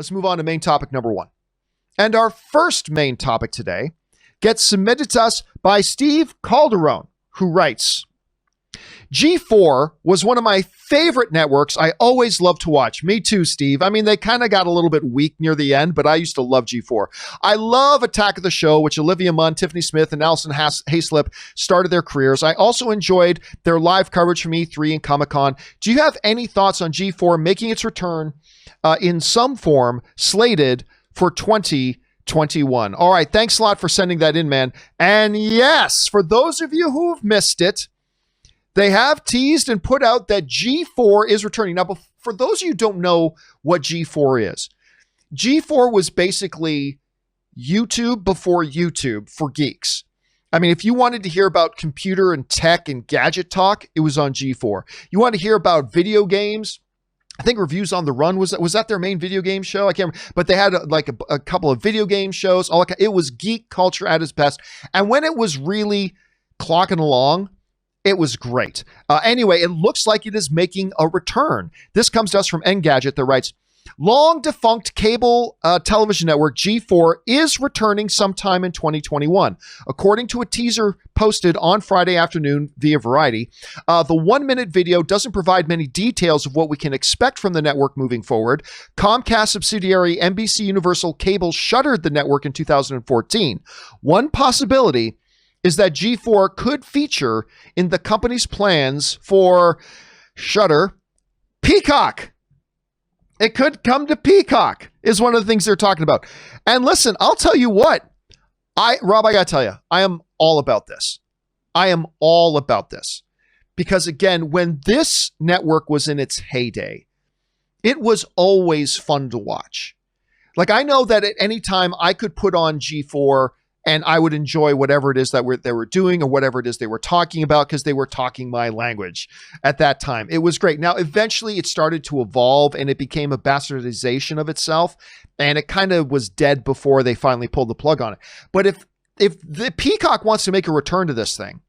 Let's move on to main topic number 1. And our first main topic today gets submitted to us by Steve Calderon, who writes, G4 was one of my favorite networks I always loved to watch. Me too, Steve. I mean, they kind of got a little bit weak near the end, but I used to love G4. I love Attack of the Show, which Olivia Munn, Tiffany Smith, and Allison Hayslip started their careers. I also enjoyed their live coverage from E3 and Comic-Con. Do you have any thoughts on G4 making its return in some form slated for 2021? All right, thanks a lot for sending that in, man. And yes, for those of you who have missed it, they have teased and put out that G4 is returning. Now, for those of you who don't know what G4 is, G4 was basically YouTube before YouTube for geeks. I mean, if you wanted to hear about computer and tech and gadget talk, it was on G4. You want to hear about video games? I think Reviews on the Run, was that their main video game show? I can't remember, but they had a couple of video game shows. It was geek culture at its best. And when it was really clocking along, it was great. Anyway, it looks like it is making a return. This comes to us from Engadget that writes, long defunct cable television network G4 is returning sometime in 2021. According to a teaser posted on Friday afternoon via Variety, the 1-minute video doesn't provide many details of what we can expect from the network moving forward. Comcast subsidiary NBC Universal Cable shuttered the network in 2014. One possibility is that G4 could feature in the company's plans for Shudder Peacock. It could come to Peacock, is one of the things they're talking about. And listen, I'll tell you what, Rob, I gotta tell you, I am all about this. I am all about this. Because again, when this network was in its heyday, it was always fun to watch. Like, I know that at any time I could put on G4 and I would enjoy whatever it is that they were doing or whatever it is they were talking about, because they were talking my language at that time. It was great. Now, eventually it started to evolve and it became a bastardization of itself, and it kind of was dead before they finally pulled the plug on it. But if the Peacock wants to make a return to this thing,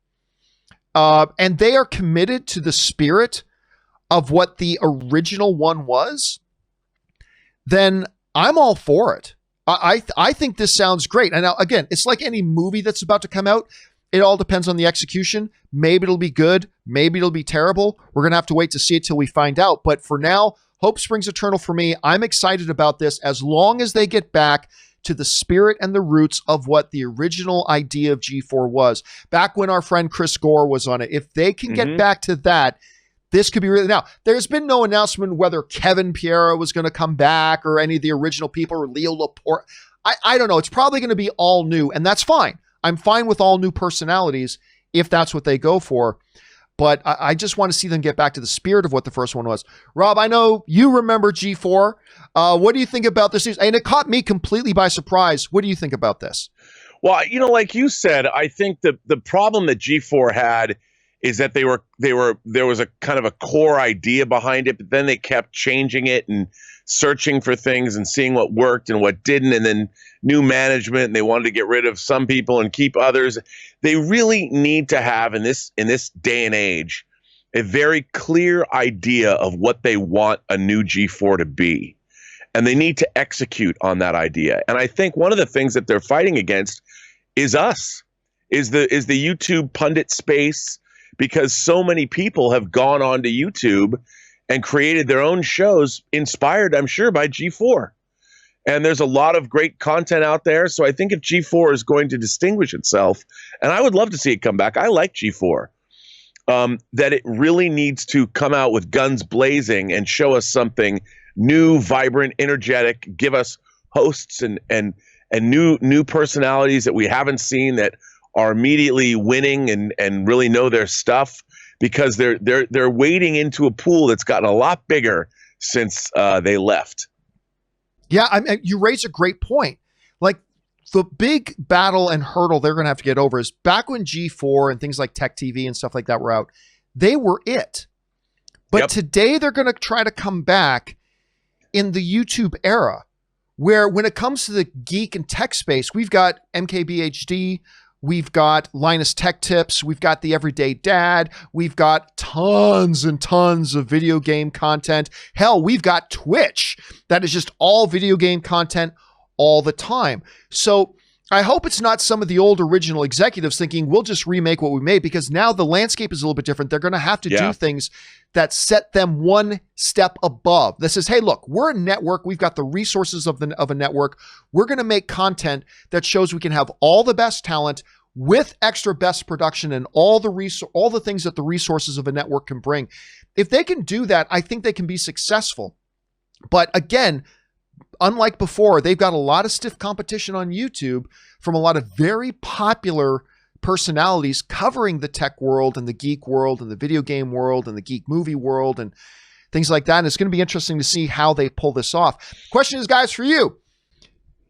and they are committed to the spirit of what the original one was, then I'm all for it. I think this sounds great. And now, again, it's like any movie that's about to come out. It all depends on the execution. Maybe it'll be good. Maybe it'll be terrible. We're going to have to wait to see it till we find out. But for now, hope springs eternal for me. I'm excited about this as long as they get back to the spirit and the roots of what the original idea of G4 was. Back when our friend Chris Gore was on it. If they can get back to that, this could be really... Now, there's been no announcement whether Kevin Piera was going to come back or any of the original people or Leo Laporte. I don't know. It's probably going to be all new, and that's fine. I'm fine with all new personalities if that's what they go for. But I just want to see them get back to the spirit of what the first one was. Rob, I know you remember G4. What do you think about this news? And it caught me completely by surprise. What do you think about this? Well, like you said, I think the problem that G4 had is that there was a kind of a core idea behind it, but then they kept changing it and searching for things and seeing what worked and what didn't, and then new management, and they wanted to get rid of some people and keep others. They really need to have in this day and age a very clear idea of what they want a new G4 to be, and they need to execute on that idea. And I think one of the things that they're fighting against is the YouTube pundit space, because so many people have gone onto YouTube and created their own shows inspired, I'm sure, by G4. And there's a lot of great content out there. So I think if G4 is going to distinguish itself, and I would love to see it come back, I like G4, that it really needs to come out with guns blazing and show us something new, vibrant, energetic, give us hosts and new personalities that we haven't seen that are immediately winning and really know their stuff, because they're wading into a pool that's gotten a lot bigger since they left. Yeah, you raise a great point. Like, the big battle and hurdle they're going to have to get over is back when G4 and things like Tech TV and stuff like that were out, they were it. But today they're going to try to come back in the YouTube era, where when it comes to the geek and tech space, we've got MKBHD, We've got Linus Tech Tips. We've got The Everyday Dad. We've got tons and tons of video game content. Hell, we've got Twitch. That is just all video game content all the time. So I hope it's not some of the old original executives thinking we'll just remake what we made, because now the landscape is a little bit different. They're going to have to do things that set them one step above. This is, hey, look, we're a network. We've got the resources of a network. We're going to make content that shows we can have all the best talent with extra best production and all the things that the resources of a network can bring. If they can do that, I think they can be successful. But again, unlike before, they've got a lot of stiff competition on YouTube from a lot of very popular personalities covering the tech world and the geek world and the video game world and the geek movie world and things like that. And it's going to be interesting to see how they pull this off. Question is, guys, for you.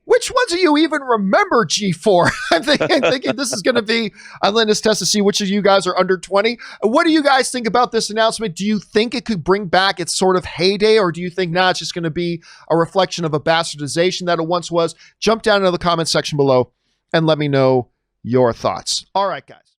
Which ones of you even remember G4? I'm thinking this is going to be a litmus test to see which of you guys are under 20. What do you guys think about this announcement? Do you think it could bring back its sort of heyday, or do you think, it's just going to be a reflection of a bastardization that it once was? Jump down into the comment section below and let me know your thoughts. All right, guys.